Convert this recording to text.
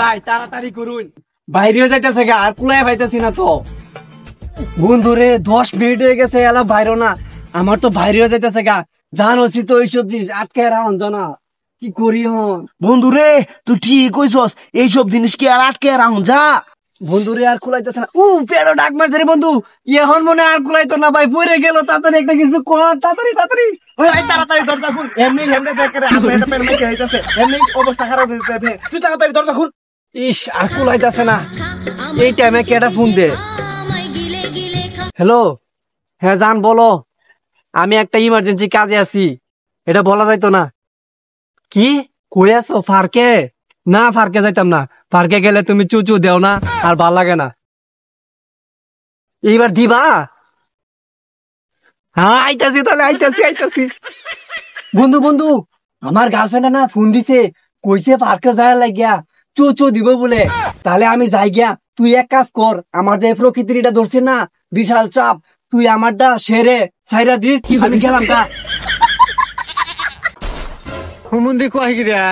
ভাই তাড়াতাড়ি করুন, বাইরেও যাইতেছে গা, আর কুলাই পাইতেছি না তো। বন্ধু রে 10 মিনিট হয়ে গেছে, এলা বাইরে না, আমার তো বাইরেও যাইতেছে গা। জানোসি তো এইসব জিনিস আটকে রাখুন জানা, কি করি হন। বন্ধু রে তুই ঠিক কইছস, এইসব জিনিস কি আর আটকে রাখুন যা। বন্ধু রে আর কুলাইতেছে না, পেড়ো ডাক মারছে রে বন্ধু, এখন মনে আর কুলাইতো না ভাই, পড়ে গেল। তাড়াতাড়ি একটা কিছু কর, তাড়াতাড়ি তাড়াতাড়ি। ওই তাড়াতাড়ি দরজা খুল, এমনি হেমনে দেখে রে আমরা এটা পেন মেকে হইতাছে, এমনি অবস্থা খারাপ হয়ে যাবে, তুই তাড়াতাড়ি দরজা খুল। ইস আর কুলাইতেছে না, এই টাইমে কেডা ফোন দে। হ্যালো, হ্যাঁ জান বলো, আমি একটা ইমার্জেন্সি কাজে আছি, এটা বলা যাইতো না। কি কই আছো? ফারকে? না ফারকে যাইতাম না, ফারকে গেলে তুমি চুচু দেও না, আর ভাল লাগে না। এইবার দিবা? হ্যাঁ আইতাছি, তাহলে আইতাছি আইতাছি। বন্ধু বন্ধু, আমার গার্লফ্রেন্ড না ফোন দিছে, কইছে পার্কে যায় লাগিয়া চুচু দিব বলে। তাহলে আমি যাই গিয়া, তুই এক কাজ কর, আমার যে প্রকৃতির এটা ধরছে না বিশাল চাপ, তুই আমারটা সেরে সাইরা দিস, আমি গেলাম তা। হুমুন্দি কয় গিরা